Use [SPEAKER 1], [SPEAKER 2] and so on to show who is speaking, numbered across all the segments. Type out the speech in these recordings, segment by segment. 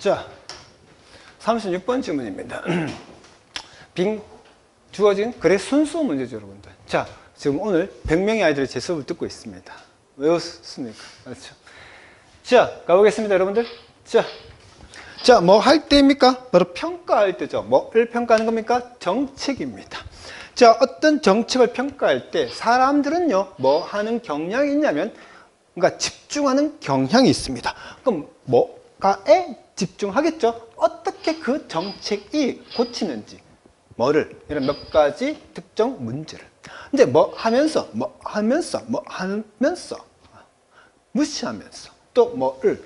[SPEAKER 1] 자, 36번 질문입니다. 빙 주어진 글의 순수 문제죠, 여러분들. 자, 지금 오늘 100명의 아이들이 제 수업을 듣고 있습니다. 외웠습니까? 그렇죠. 자, 가보겠습니다, 여러분들. 자, 뭐 할 때입니까? 바로 평가할 때죠. 뭐를 평가하는 겁니까? 정책입니다. 자, 어떤 정책을 평가할 때 사람들은요, 뭐 하는 경향이 있냐면, 그러니까 집중하는 경향이 있습니다. 그럼 뭐가에 집중하겠죠? 어떻게 그 정책이 고치는지, 뭐를, 이런 몇 가지 특정 문제를. 근데 뭐 하면서, 무시하면서, 또 뭐를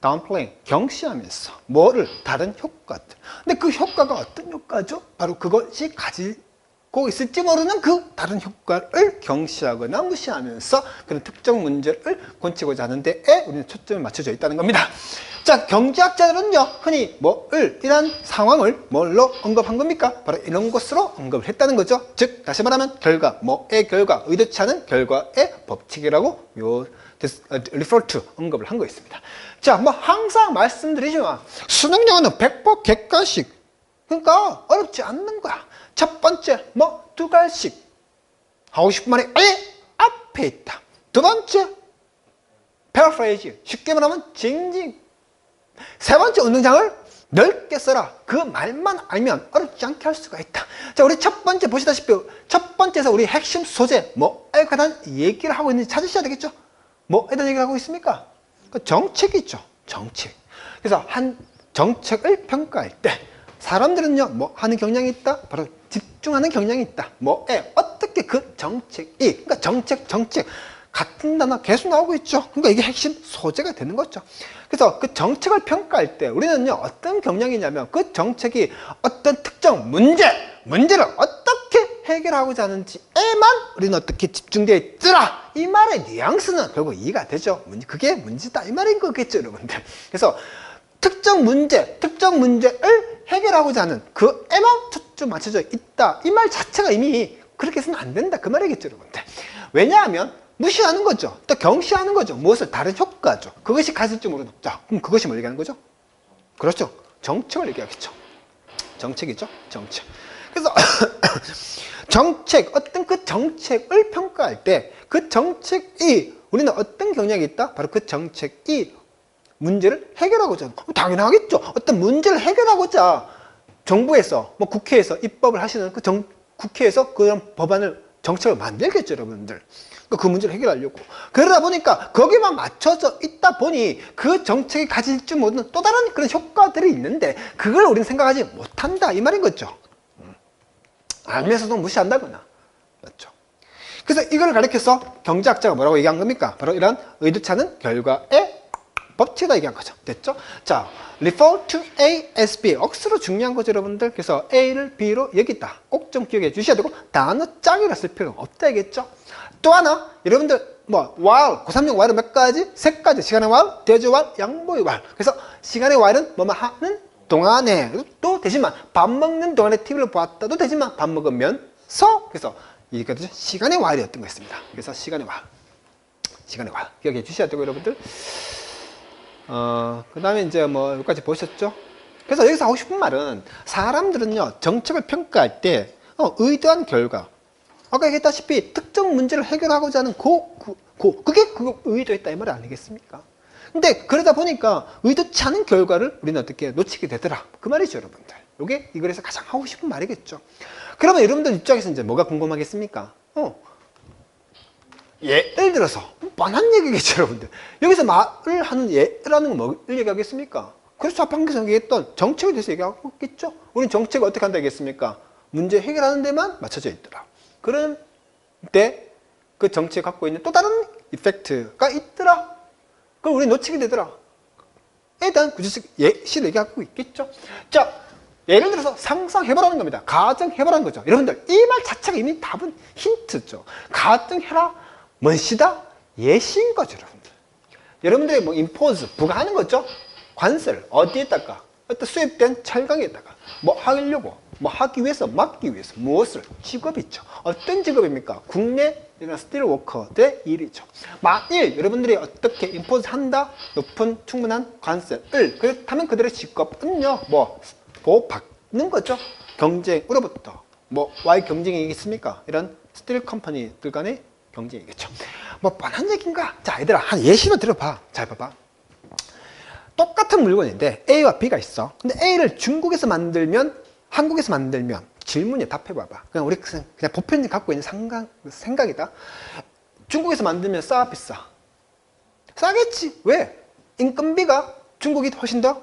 [SPEAKER 1] downplaying, 경시하면서, 뭐를, 다른 효과들. 근데 그 효과가 어떤 효과죠? 바로 그것이 가지고 있을지 모르는 그 다른 효과를 경시하거나 무시하면서 그런 특정 문제를 고치고자 하는 데에 우리는 초점을 맞춰져 있다는 겁니다. 자, 경제학자들은요, 흔히 뭐를, 이런 상황을 뭘로 언급한 겁니까? 바로 이런 것으로 언급을 했다는 거죠. 즉, 다시 말하면 결과, 뭐의 결과, 의도치 않은 결과의 법칙이라고 refer to, 언급을 한 거 있습니다. 자, 뭐 항상 말씀드리지만 수능 영어는 100% 객관식, 그러니까 어렵지 않는 거야. 첫 번째, 뭐 두 갈씩 하고 싶은 말이 아예 앞에 있다. 두 번째, paraphrase, 쉽게 말하면 징징. 세 번째, 운동장을 넓게 써라. 그 말만 알면 어렵지 않게 할 수가 있다. 자, 우리 첫 번째 보시다시피 첫 번째에서 우리 핵심 소재, 뭐에 관한 얘기를 하고 있는지 찾으셔야 되겠죠. 뭐에 대한 얘기를 하고 있습니까? 정책이죠. 정책. 그래서 한 정책을 평가할 때 사람들은요, 뭐 하는 경향이 있다? 바로 집중하는 경향이 있다. 뭐에 어떻게 그 정책이, 그러니까 정책 같은 단어 계속 나오고 있죠. 그러니까 이게 핵심 소재가 되는 거죠. 그래서 그 정책을 평가할 때 우리는요, 어떤 경향이냐면 그 정책이 어떤 특정 문제를 어떻게 해결하고자 하는지에만 우리는 어떻게 집중되어 있더라. 이 말의 뉘앙스는 결국 이해가 되죠. 그게 문제다. 이 말인 거겠죠, 여러분들. 그래서 특정 문제를 해결하고자 하는 그에만 초점 맞춰져 있다. 이 말 자체가 이미 그렇게 해서는 안 된다. 그 말이겠죠, 여러분들. 왜냐하면 무시하는 거죠. 또 경시하는 거죠. 무엇을? 다른 효과죠. 그것이 가질지 모르는. 자, 그럼 그것이 뭘 얘기하는 거죠? 그렇죠. 정책을 얘기하겠죠. 정책이죠. 정책. 그래서 정책, 어떤 그 정책을 평가할 때 그 정책이 우리는 어떤 경향이 있다? 바로 그 정책이 문제를 해결하고자 하는. 당연하겠죠. 어떤 문제를 해결하고자 정부에서, 뭐 국회에서 입법을 하시는 국회에서 그런 법안을, 정책을 만들겠죠, 여러분들. 그 문제를 해결하려고. 그러다 보니까 거기만 맞춰져 있다 보니 그 정책이 가질 줄 모르는 또 다른 그런 효과들이 있는데 그걸 우리는 생각하지 못한다. 이 말인 거죠. 알면서도 무시한다거나. 맞죠. 그래서 이걸 가리켜서 경제학자가 뭐라고 얘기한 겁니까? 바로 이런 의도치 않은 결과의 법칙이다 얘기한 거죠. 됐죠? 자, refer to A as B. 억수로 중요한 거죠, 여러분들. 그래서 A를 B로 여기다. 꼭 좀 기억해 주셔야 되고, 단어 짝이라 쓸 필요가 없다 얘기했죠? 또 하나, 여러분들, while, 고3용 while은 몇 가지? 세 가지. 시간의 while, 대조 while, 양보의 while. 그래서 시간의 while은 뭐뭐 하는 동안에, 또 되지만, 밥 먹는 동안에 TV를 보았다도 되지만, 밥 먹으면서, 그래서 이게 시간의 while이었던 거였습니다. 그래서 시간의 while. 기억해 주셔야 되고, 여러분들. 그 다음에 이제 뭐 여기까지 보셨죠? 그래서 여기서 하고 싶은 말은 사람들은요, 정책을 평가할 때 의도한 결과, 아까 얘기했다시피 특정 문제를 해결하고자 하는 그게 의도했다 이 말이 아니겠습니까? 근데 그러다 보니까 의도치 않은 결과를 우리는 어떻게 놓치게 되더라. 그 말이죠, 여러분들. 이게 이 글에서 가장 하고 싶은 말이겠죠. 그러면 여러분들 입장에서 이제 뭐가 궁금하겠습니까? 예를 들어서 뻔한 얘기겠죠, 여러분들. 여기서 말을 하는 예라는 건 뭘 얘기하겠습니까? 그래서 앞에서 얘기했던 정책에 대해서 얘기하고 있겠죠. 우리는 정책을 어떻게 한다 했겠습니까? 문제 해결하는 데만 맞춰져 있더라. 그런데 그 정책이 갖고 있는 또 다른 이펙트가 있더라. 그걸 우리 놓치게 되더라. 에 대한 구체적 예시를 얘기하고 있겠죠. 자, 예를 들어서 상상해보라는 겁니다. 가정해보라는 거죠. 여러분들, 이 말 자체가 이미 답은 힌트죠. 가정해라. 뭔시다? 예시인 거죠, 여러분들. 여러분들이 뭐 임포즈, 부과하는 거죠. 관세를 어디에다가, 어떤 수입된 철강에다가 뭐 하려고, 뭐 하기 위해서, 막기 위해서 무엇을? 직업이죠. 어떤 직업입니까? 국내 이런 스틸 워커들의 일이죠. 만일 여러분들이 어떻게 임포즈 한다? 높은 충분한 관세을 그렇다면 그들의 직업은요, 뭐 보호받는 거죠. 경쟁으로부터. 뭐 Y 경쟁이겠습니까? 이런 스틸 컴퍼니들 간의 경쟁이겠죠. 뭐 뻔한 얘기인가? 자, 얘들아 한 예시로 들어봐. 잘 봐봐. 똑같은 물건인데 A와 B가 있어. 근데 A를 중국에서 만들면, 한국에서 만들면 질문에 답해봐봐. 그냥 우리 그냥 보편적으로 갖고 있는 생각이다. 중국에서 만들면 싸 비싸? 싸겠지. 왜? 인건비가 중국이 훨씬 더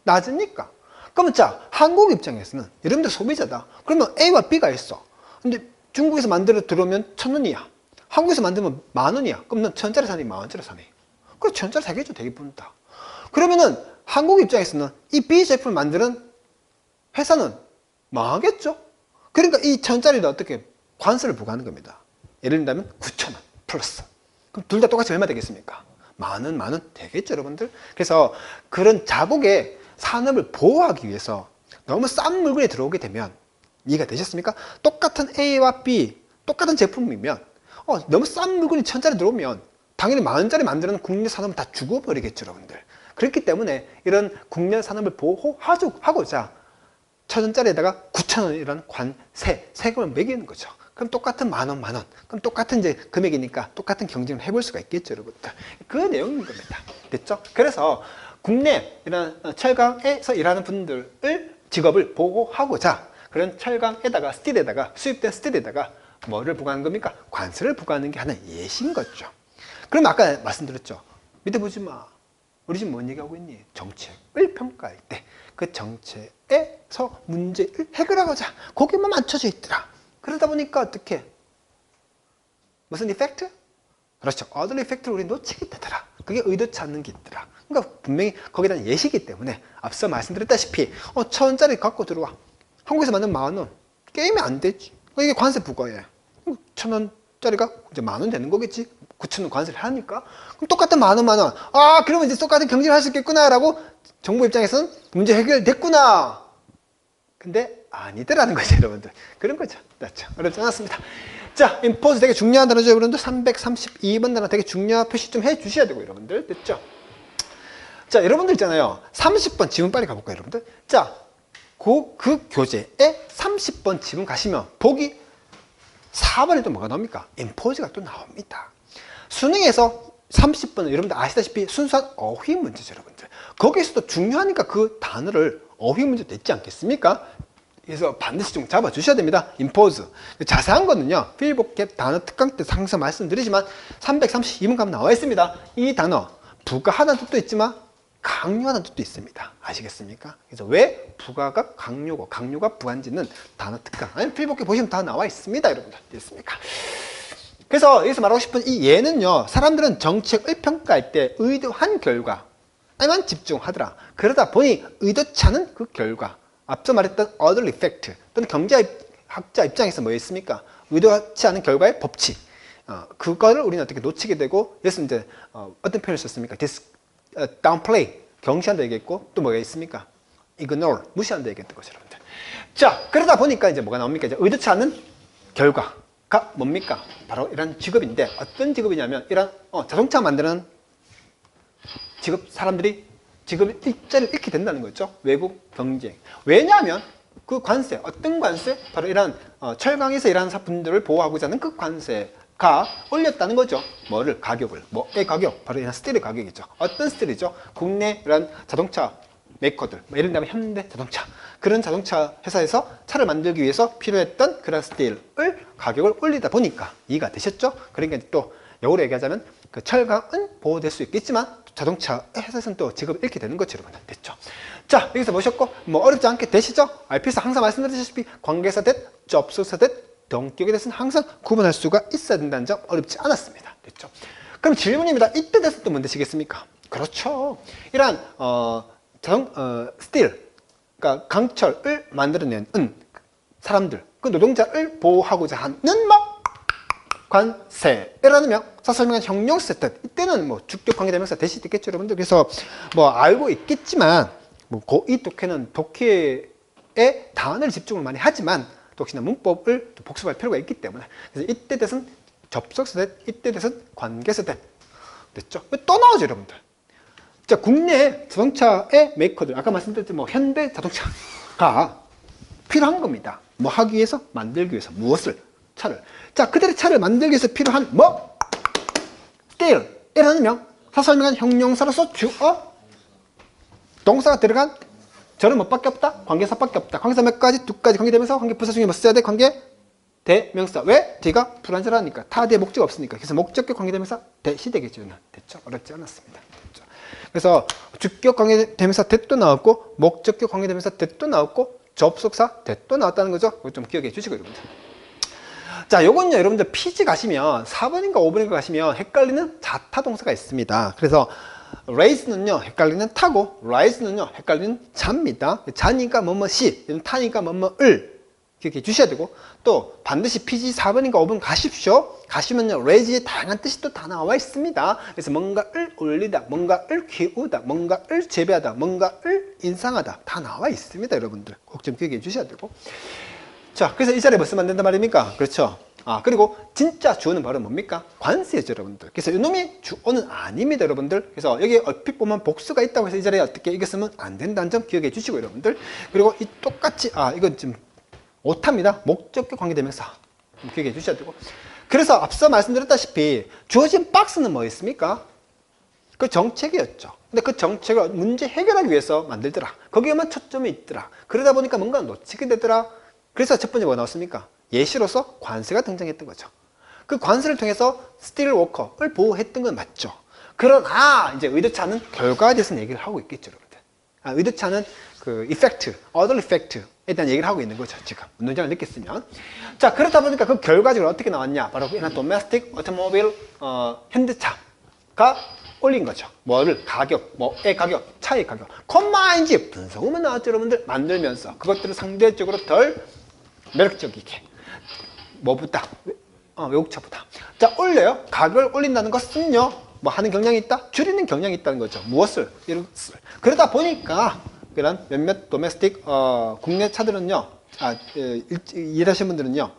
[SPEAKER 1] 낮으니까. 그러면 자, 한국 입장에서는 여러분들 소비자다. 그러면 A와 B가 있어. 근데 중국에서 만들어 들어오면 1,000원이야. 한국에서 만들면 10,000원이야. 그럼 넌 1,000원짜리 사니 10,000원짜리 사니? 그래, 1,000원짜리 사겠죠. 되게 분다. 그러면은 한국 입장에서는 이 B 제품을 만드는 회사는 망하겠죠? 그러니까 이 1,000원짜리도 어떻게 관세를 부과하는 겁니다. 예를 들면 9,000원 플러스. 그럼 둘 다 똑같이 얼마 되겠습니까? 만 원 되겠죠, 여러분들? 그래서 그런 자국의 산업을 보호하기 위해서 너무 싼 물건이 들어오게 되면, 이해가 되셨습니까? 똑같은 A와 B, 똑같은 제품이면 너무 싼 물건이 1,000원짜리 들어오면 당연히 10,000원짜리 만드는 국내 산업은 다 죽어버리겠죠, 여러분들. 그렇기 때문에 이런 국내 산업을 보호하고자 1,000원짜리에다가 9,000원이라는 관세, 세금을 매기는 거죠. 그럼 똑같은 만 원. 그럼 똑같은 이제 금액이니까 똑같은 경쟁을 해볼 수가 있겠죠, 여러분들. 그 내용인 겁니다. 됐죠? 그래서 국내 이런 철강에서 일하는 분들을 직업을 보호하고자 그런 철강에다가 스틸에다가 수입된 스틸에다가 뭐를 부과하는 겁니까? 관세를 부과하는 게 하나의 예시인 거죠. 그럼 아까 말씀드렸죠. 믿어보지 마. 우리 지금 뭔 얘기하고 있니? 정책을 평가할 때 그 정책에서 문제를 해결하고자 거기만 맞춰져 있더라. 그러다 보니까 어떻게? 무슨 이펙트? 그렇죠. 어덜 이펙트를 우리 놓치게 되더라. 그게 의도치 않는 게 있더라. 그러니까 분명히 거기에 대한 예시이기 때문에 앞서 말씀드렸다시피 1,000원짜리 갖고 들어와. 한국에서 만든 10,000원. 게임이 안 되지. 이게 관세 부과해. 1,000원짜리가 이제 10,000원 되는 거겠지. 9,000원 관세를 하니까. 그럼 똑같은 만 원. 아, 그러면 이제 똑같은 경쟁을 할 수 있겠구나라고 정부 입장에서는 문제 해결됐구나. 근데 아니더라는 거죠, 여러분들. 그런 거죠. 맞죠? 어렵지 않았습니다. 자, 임포즈 되게 중요한 단어죠, 여러분들. 332번 단어 되게 중요한 표시 좀 해주셔야 되고, 여러분들. 됐죠? 자, 여러분들 있잖아요. 30번 지문 빨리 가볼까요, 여러분들? 자, 그 교재에 30번 지문 가시면 보기 4번에 또 뭐가 나옵니까? 임포즈가 또 나옵니다. 수능에서 30번은 여러분들 아시다시피 순수한 어휘 문제죠, 여러분들. 거기에서도 중요하니까 그 단어를 어휘 문제 냈지 않겠습니까? 그래서 반드시 좀 잡아주셔야 됩니다. 임포즈. 자세한 거는요, 필복캡 단어 특강 때 항상 말씀드리지만 332번 가면 나와 있습니다. 이 단어 부가하다는 뜻도 있지만 강요하는 뜻도 있습니다. 아시겠습니까? 그래서 왜 부가가 강요고 강요가 부한지는 단어 특강 아니 필복캡 보시면 다 나와 있습니다, 여러분들. 됐습니까? 그래서 여기서 말하고 싶은 이 예는요, 사람들은 정책을 평가할 때 의도한 결과에만 집중하더라. 그러다 보니 의도치 않은 그 결과, 앞서 말했던 other effect 또는 경제학자 입장에서 뭐였습니까? 의도치 않은 결과의 법칙, 그거를 우리는 어떻게 놓치게 되고, 그래서 이제 어떤 표현을 썼습니까? downplay, 경시한다 얘기했고, 또 뭐가 있습니까? ignore, 무시한다 얘기했던 거죠, 여러분들. 자, 그러다 보니까 이제 뭐가 나옵니까? 이제 의도치 않은 결과가 뭡니까? 바로 이런 직업인데, 어떤 직업이냐면 이런 자동차 만드는 직업, 사람들이 직업 일자리를 잃게 된다는 거죠. 외국 경쟁. 왜냐하면 그 관세, 어떤 관세? 바로 이런 철강에서 일하는 분들을 보호하고자 하는 그 관세가 올렸다는 거죠. 뭐를? 가격을. 뭐의 가격? 바로 이런 스틸의 가격이죠. 어떤 스틸이죠? 국내 이런 자동차 메이커들, 예를 들면 현대 자동차, 그런 자동차 회사에서 차를 만들기 위해서 필요했던 그런 스틸을 가격을 올리다 보니까 이해가 되셨죠? 그러니까 또 역으로 얘기하자면 그 철강은 보호될 수 있겠지만 자동차 회사에서는 또 직업을 잃게 되는 것처럼 됐죠. 자, 여기서 보셨고 뭐 어렵지 않게 되시죠? RP에서 항상 말씀드렸다시피 관계사 됐, 접속사 됐, 동격에 대해서는 항상 구분할 수가 있어야 된다는 점 어렵지 않았습니다. 됐죠? 그럼 질문입니다. 이때 돼서 또 뭔 되시겠습니까? 그렇죠. 이러한 스틸, 그러니까 강철을 만들어낸 사람들, 그 노동자를 보호하고자 하는 관세라는 명사 설명한 형용사 뜻. 이때는 뭐 주격 관계대명사 대시 있겠죠, 여러분들. 그래서 뭐 알고 있겠지만 뭐 이 독해는 독해의 단어를 집중을 많이 하지만 또 혹시나 문법을 또 복습할 필요가 있기 때문에 그래서 이때 뜻은 접속사 대, 이때 대해서는 관계사 대. 됐죠? 또 나오죠, 여러분들. 자, 국내 자동차의 메이커들, 아까 말씀드렸듯이 뭐 현대 자동차가 필요한 겁니다. 뭐 하기 위해서, 만들기 위해서, 무엇을? 차를. 자, 그들의 차를 만들기 위해서 필요한 뭐? steel. 이라는 사설명한 형용사로서 주어, 동사가 들어간 저는 뭐밖에 없다? 관계사밖에 없다. 관계사 몇 가지? 두 가지 관계대명사, 관계부사 중에 뭐 써야 돼? 관계대명사. 왜? 뒤가 불완전하니까. 타 뒤에 목적 없으니까. 그래서 목적격 관계대명사 대시 되겠죠. 됐죠? 어렵지 않았습니다. 됐죠? 그래서 주격 관계대명사 대도 나왔고, 목적격 관계대명사 대도 나왔고, 접속사 대도 나왔다는 거죠. 그거 좀 기억해 주시고, 여러분들. 자, 요건요, 여러분들 피지 가시면 4번인가 5번인가 가시면 헷갈리는 자타동사가 있습니다. 그래서 raise는요 헷갈리는 타고, rise는요 헷갈리는 자입니다. 자니까 뭐뭐시, 타니까 뭐뭐을 기억해 주셔야 되고, 또 반드시 PG 4번인가 5번 가십시오. 가시면요 raise의 다양한 뜻이 또 다 나와 있습니다. 그래서 뭔가를 올리다, 뭔가를 키우다, 뭔가를 재배하다, 뭔가를 인상하다 다 나와 있습니다. 여러분들 꼭 좀 기억해 주셔야 되고. 자, 그래서 이 자리에 뭐 쓰면 안 된단 말입니까? 그렇죠. 그리고 진짜 주어는 바로 뭡니까? 관세죠, 여러분들. 그래서 이놈이 주어는 아닙니다, 여러분들. 그래서 여기 얼핏 보면 복수가 있다고 해서 이 자리에 어떻게 이거 쓰면 안 된다는 점 기억해 주시고, 여러분들. 그리고 이 똑같이, 이건 좀 오타입니다. 목적격 관계대명사. 기억해 주셔야 되고. 그래서 앞서 말씀드렸다시피 주어진 박스는 뭐였습니까? 그 정책이었죠. 근데 그 정책을 문제 해결하기 위해서 만들더라. 거기에만 초점이 있더라. 그러다 보니까 뭔가 놓치게 되더라. 그래서 첫 번째 뭐가 나왔습니까? 예시로서 관세가 등장했던 거죠. 그 관세를 통해서 스틸 워커를 보호했던 건 맞죠. 그러나 이제 의도치 않은 결과에 대해서 얘기를 하고 있겠죠, 여러분들. 의도치 않은 그 이펙트, other effect에 대한 얘기를 하고 있는 거죠, 지금. 운동장을 느꼈으면. 자, 그렇다 보니까 그 결과적으로 어떻게 나왔냐? 바로 domestic automobile, 현대차가 올린 거죠. 뭐를? 가격, 뭐의 가격, 차의 가격. 콤마인지 분석으로 나왔죠, 여러분들. 만들면서 그것들을 상대적으로 덜 매력적이게. 뭐보다? 외국차보다. 자, 올려요. 가격을 올린다는 것은요, 뭐 하는 경향이 있다? 줄이는 경향이 있다는 거죠. 무엇을? 이것을. 그러다 보니까 그런 몇몇 도메스틱 국내 차들은요, 일하시는 분들은요,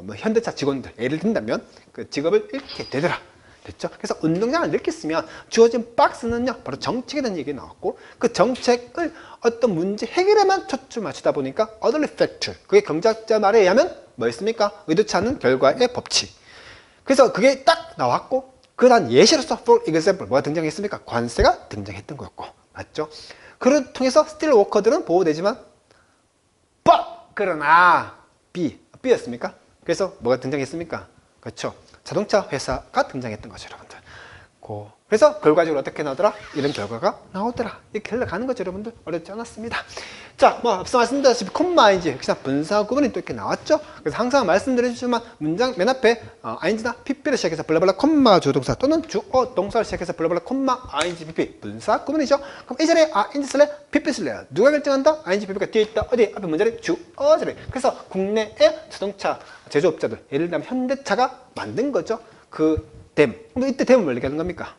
[SPEAKER 1] 뭐 현대차 직원들 예를 든다면 그 직업을 잃게 되더라. 됐죠? 그래서 운동장을 느꼈으면 주어진 박스는요 바로 정책에 대한 얘기가 나왔고, 그 정책을 어떤 문제 해결에만 초점 맞추다 보니까 other effect, 그게 경제학자 말에 의하면 뭐였습니까? 의도치 않은 결과의 법칙. 그래서 그게 딱 나왔고, 그 다음 예시로서 for example 뭐가 등장했습니까? 관세가 등장했던 거였고, 맞죠? 그를 통해서 스틸 워커들은 보호되지만 but 그러나 B였습니까? 그래서 뭐가 등장했습니까? 그렇죠? 자동차 회사가 등장했던 거죠, 여러분들. 그래서 결과적으로 어떻게 나오더라? 이런 결과가 나오더라. 이렇게 흘러가는 거죠, 여러분들. 어렵지 않았습니다. 자, 뭐 앞서 말씀드렸다시피 콤마인지 그냥 분사 구분이 또 이렇게 나왔죠. 그래서 항상 말씀드리지만 문장 맨 앞에 ing나 pp를 시작해서 블라블라 콤마 주동사 또는 주어 동사를 시작해서 블라블라 콤마 ing pp 분사 구분이죠. 그럼 이 자리에 ing 슬래 pp 슬래 누가 결정한다? ing pp가 뒤에 있다. 어디? 앞에 문자리 주어 자리. 그래서 국내의 자동차 제조업자들, 예를 들면 현대차가 만든 거죠. 그 댐. 근데 이때 댐은 뭘 얘기하는 겁니까?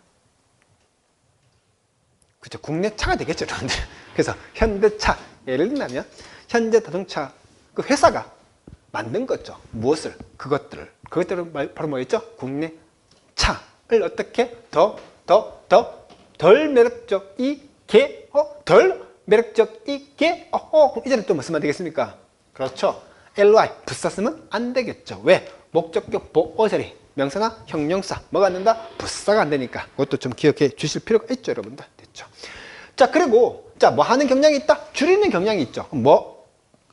[SPEAKER 1] 그렇죠. 국내 차가 되겠죠, 여러분들. 그래서 현대차, 예를 들면 현대 자동차 그 회사가 만든 거죠. 무엇을? 그것들은 바로 뭐였죠? 국내 차를 어떻게 덜 매력적이게, 덜 매력적이게, 이 자리에 또 무슨 말 되겠습니까? 그렇죠. ly, 부사 쓰면 안 되겠죠. 왜? 목적격 보어 자리. 명사나 형용사 뭐가 안 된다? 부사가 안 되니까 그것도 좀 기억해 주실 필요가 있죠, 여러분들. 됐죠? 자, 그리고 뭐 하는 경향이 있다? 줄이는 경향이 있죠.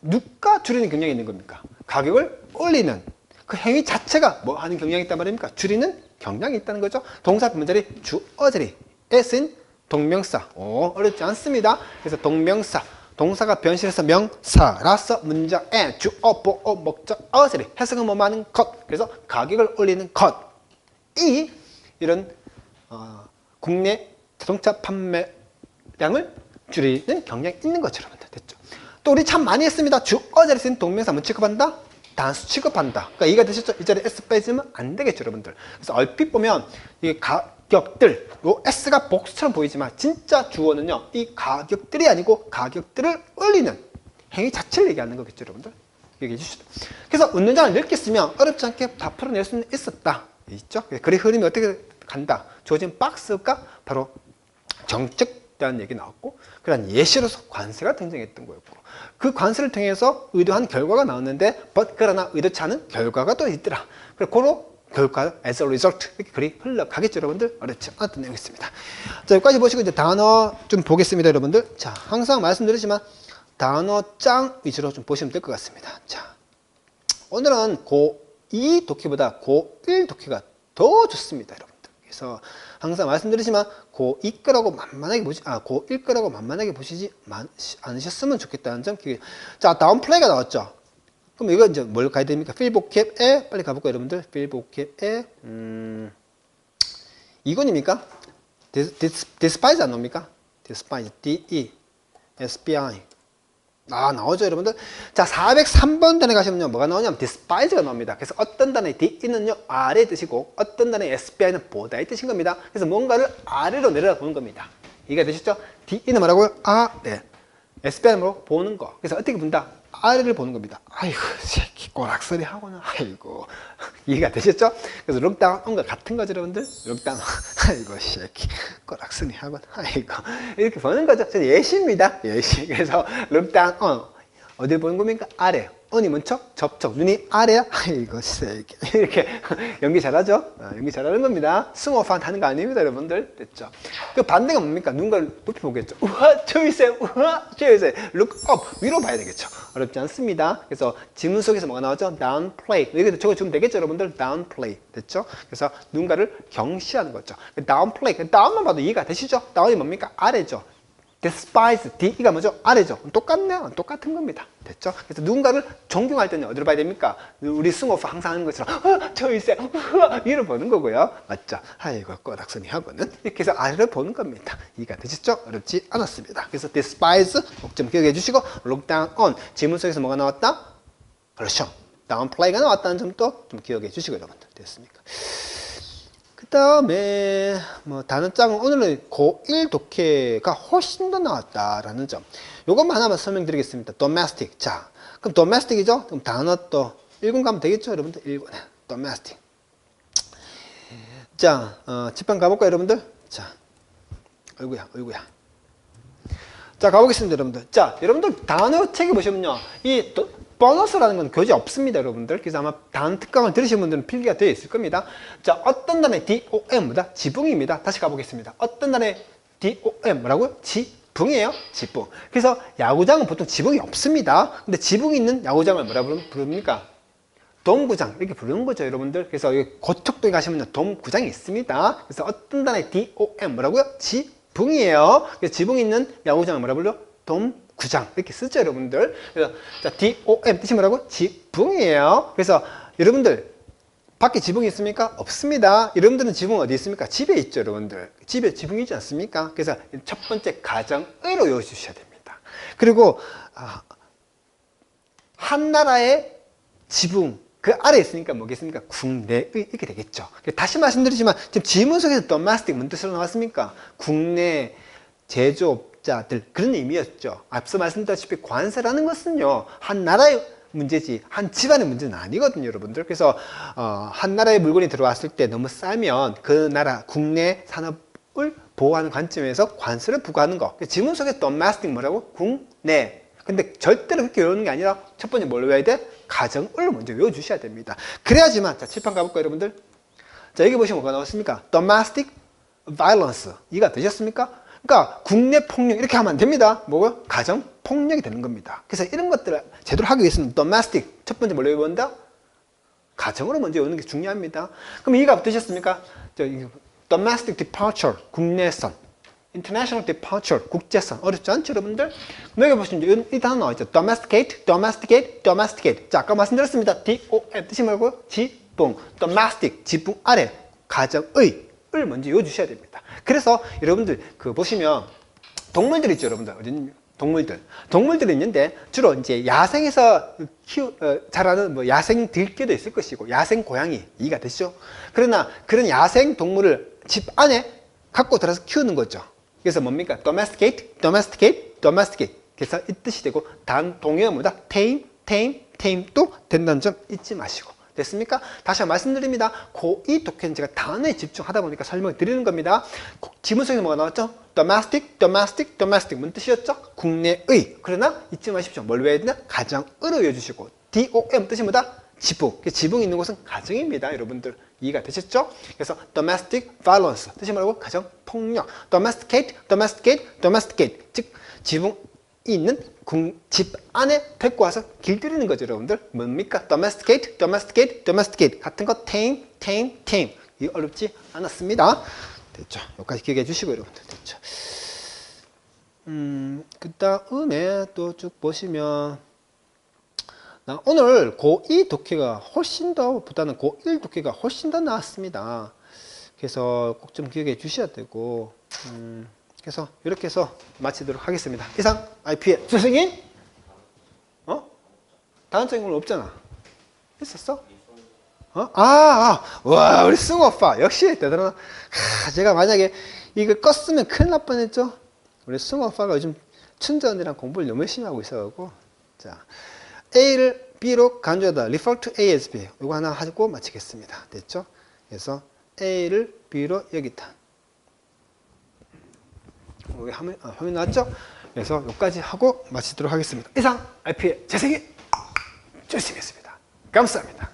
[SPEAKER 1] 누가 줄이는 경향이 있는 겁니까? 가격을 올리는 그 행위 자체가 뭐 하는 경향이 있단 말입니까? 줄이는 경향이 있다는 거죠. 동사 문자리 주어 자리에 쓴 동명사. 어렵지 않습니다. 그래서 동명사 동사가 변신해서 명사라서 문장에 주어, 보어, 목적, 어자리 해석은 뭐 많은 것. 그래서 가격을 올리는 것이 이런 국내 자동차 판매량을 줄이는 경향이 있는 거죠, 여러분들. 됐죠? 또 우리 참 많이 했습니다. 주어 자리에 쓰는 동명사 뭐 취급한다? 단수 취급한다. 그러니까 이해가 되셨죠? 이 자리에 S 빼지면 안 되겠죠, 여러분들. 그래서 얼핏 보면 이게 가격들, 요 S가 복수처럼 보이지만 진짜 주어는요, 이 가격들이 아니고 가격들을 올리는 행위 자체를 얘기하는 거겠죠, 여러분들. 얘기해 주시죠. 그래서 운동장을 느꼈으면 어렵지 않게 다 풀어낼 수는 있었다. 있죠? 글의 흐름이 어떻게 간다. 주어진 박스가 바로 정책이라는 얘기 나왔고, 그런 예시로서 관세가 등장했던 거였고, 그 관세를 통해서 의도한 결과가 나왔는데, 그러나 의도치 않은 결과가 또 있더라. 그리고 그로 결과, as a result, 이렇게 글이 흘러가겠죠, 여러분들? 어렵지 않았던 내용이었습니다. 자, 여기까지 보시고 이제 단어 좀 보겠습니다, 여러분들. 자, 항상 말씀드리지만 단어장 위주로 좀 보시면 될 것 같습니다. 자, 오늘은 고2 독해보다 고1 독해가 더 좋습니다, 여러분들. 그래서 항상 말씀드리지만 고2 거라고 만만하게 고1 거라고 만만하게 보시지 않으셨으면 좋겠다는 점 기억해. 자, 다음 플레이가 나왔죠. 그럼 이거 이제 뭘 가야 됩니까? 필보캡에 빨리 가볼까요, 여러분들? 필보캡에 이건입니까? despise 안 나옵니까? despise, D-E-S-P-I. 나오죠, 여러분들? 자, 403번 단에 가시면요, 뭐가 나오냐면 despise가 나옵니다. 그래서 어떤 단어의 D는 아래의 뜻이고, 어떤 단어의 SPI는 보다의 뜻인 겁니다. 그래서 뭔가를 아래로 내려다 보는 겁니다. 이해가 되셨죠? D는 뭐라고요? 아래. SPI는 뭐라고? 보는 거. 그래서 어떻게 본다? 아래를 보는 겁니다. 아이고, 새끼 꼬락서리 하고는, 아이고. 이해가 되셨죠? 그래서 룩다운 온과 같은 거죠, 여러분들? 룩다운, 아이고, 새끼 꼬락서리 하고는, 아이고. 이렇게 보는 거죠. 저는 예시입니다. 예시. 그래서 룩다운 온. 어딜 보는 겁니까? 아래. 언이 문척, 접촉. 눈이 아래야? 아이고, 새끼. 이렇게 연기 잘하죠? 연기 잘하는 겁니다. 스모판 하는 거 아닙니다, 여러분들. 됐죠? 그 반대가 뭡니까? 누군가를 높이 보겠죠? 우와, 저 있어요. 우와, 저 있어요. look up. 위로 봐야 되겠죠? 어렵지 않습니다. 그래서 지문 속에서 뭐가 나왔죠? downplay. 여기도 적어주면 되겠죠, 여러분들? downplay. 됐죠? 그래서 누군가를 경시하는 거죠. downplay. 다운만 봐도 이해가 되시죠? 다운이 뭡니까? 아래죠. despise, D가 뭐죠? 아래죠. 똑같네요. 똑같은 겁니다. 됐죠? 그래서 누군가를 존경할 때는 어디로 봐야 됩니까? 우리 승호프 항상 하는 것처럼 저 있어요. 위로 보는 거고요. 맞죠? 아이고 꼬락서니 하고는 이렇게 해서 아래를 보는 겁니다. 이해가 되셨죠? 어렵지 않았습니다. 그래서 despise 꼭 좀 기억해 주시고 look down on 지문 속에서 뭐가 나왔다? 그렇죠. downplay가 나왔다는 점도 좀 기억해 주시고 여러분들 됐습니까? 그 다음에 뭐 단어장은 오늘은 고1 독해가 훨씬 더 나왔다라는 점, 요것만 하나만 설명드리겠습니다. domestic. 자, 그럼 domestic이죠? 그럼 단어 또 1군 가면 되겠죠, 여러분들? 1군 domestic. 자, 집방 가볼까요, 여러분들? 자, 어이구야. 자, 가보겠습니다, 여러분들. 자, 여러분들 단어 책에 보시면요, 이 보너스라는 건 교재 없습니다, 여러분들. 그래서 아마 단어 특강을 들으신 분들은 필기가 되어 있을 겁니다. 자, 어떤 단어의 DOM보다 지붕입니다. 다시 가보겠습니다. 어떤 단어의 DOM 뭐라고요? 지붕이에요. 지붕. 그래서 야구장은 보통 지붕이 없습니다. 근데 지붕이 있는 야구장을 뭐라 부릅니까? 돔구장 이렇게 부르는 거죠, 여러분들. 그래서 고척도에 가시면 돔구장이 있습니다. 그래서 어떤 단어의 DOM 뭐라고요? 지붕이에요. 그래서 지붕이 있는 야구장을 뭐라 불러? 돔구장 이렇게 쓰죠, 여러분들. 그래서 자, DOM 뜻이 뭐라고? 지붕이에요. 그래서 여러분들 밖에 지붕이 있습니까? 없습니다. 여러분들은 지붕 어디 있습니까? 집에 있죠, 여러분들. 집에 지붕이 있지 않습니까? 그래서 첫 번째 가정의로 외워주셔야 됩니다. 그리고 한 나라의 지붕 그 아래에 있으니까 뭐겠습니까? 국내의 이렇게 되겠죠. 다시 말씀드리지만 지금 지문 속에서 domestic 뭔 뜻으로 나왔습니까? 국내 제조업자들 그런 의미였죠. 앞서 말씀드렸다시피 관세라는 것은요, 한 나라의 문제지 한 집안의 문제는 아니거든요, 여러분들. 그래서 한 나라의 물건이 들어왔을 때 너무 싸면 그 나라 국내 산업을 보호하는 관점에서 관세를 부과하는 거. 지문 속에 domestic 뭐라고? 국내. 근데 절대로 그렇게 외우는 게 아니라 첫 번째 뭘 외워야 돼? 가정을 먼저 외워주셔야 됩니다. 그래야지만, 자, 칠판 가볼까요, 여러분들? 자, 여기 보시면 뭐가 나왔습니까? domestic violence. 이해가 되셨습니까? 그러니까 국내 폭력 이렇게 하면 안 됩니다. 뭐고요? 가정 폭력이 되는 겁니다. 그래서 이런 것들을 제대로 하기 위해서는 domestic 첫 번째 뭘 외워본다? 가정으로 먼저 외우는 게 중요합니다. 그럼 이해가 되셨습니까? domestic departure 국내선, international departure 국제선. 어렵지 않죠, 여러분들? 여기 보시면 이 단어 나와있죠. domesticate, domesticate, domesticate. 자, 아까 말씀드렸습니다. DOM 뜻이 뭐고요? 지붕. domestic 지붕 아래 가정의 을 먼저 외워주셔야 됩니다. 그래서 여러분들 보시면 동물들 있죠, 여러분들. 어디 동물들이 있는데 주로 이제 야생에서 자라는 뭐 야생 들깨도 있을 것이고 야생 고양이 이해가 되시죠? 그러나 그런 야생 동물을 집 안에 갖고 들어서 키우는 거죠. 그래서 뭡니까? domesticate, domesticate, domesticate. 그래서 이 뜻이 되고 단 동의어보다 tame, tame, tame도 된다는 점 잊지 마시고. 됐습니까? 다시 한번 말씀드립니다. 고2 독해는 제가 단어에 집중하다 보니까 설명을 드리는 겁니다. 지문성에서 뭐가 나왔죠? domestic, domestic, domestic. 무슨 뜻이었죠? 국내의. 그러나 잊지 마십시오. 뭘 외워야 되나? 가정으로 외워주시고 DOM 뜻이 뭐다? 지붕. 지붕이 있는 곳은 가정입니다. 여러분들 이해가 되셨죠? 그래서 domestic violence 뜻이 뭐라고? 가정 폭력. domesticate, domesticate, domesticate. 즉 지붕이 있는 집 안에 데리고 와서 길들이는 거죠, 여러분들. 뭡니까? domesticate, domesticate, domesticate. 같은 거 tame, tame, tame. 이 어렵지 않았습니다. 됐죠? 여기까지 기억해 주시고 여러분들 됐죠? 그 다음에 또 쭉 보시면 오늘 고2 독해가 훨씬 더 보다는 고1 독해가 훨씬 더 나았습니다. 그래서 꼭 좀 기억해 주셔야 되고 그래서 이렇게 해서 마치도록 하겠습니다. 이상 IP의 선생님? 다음 장 오늘 없잖아. 있었어? 와, 우리 승우 오빠 역시 대단하다. 제가 만약에 이거 껐으면 큰일 날 뻔했죠. 우리 승우 오빠가 요즘 춘자 언니랑 공부를 너무 열심히 하고 있어가지고 자 A를 B로 간주하다 refer to A as B 이거 하나 하고 마치겠습니다. 됐죠? 그래서 A를 B로 여기다 여기 화면 나왔죠? 그래서 여기까지 하고 마치도록 하겠습니다. 이상 IP의 재생이 조심했습니다. 감사합니다.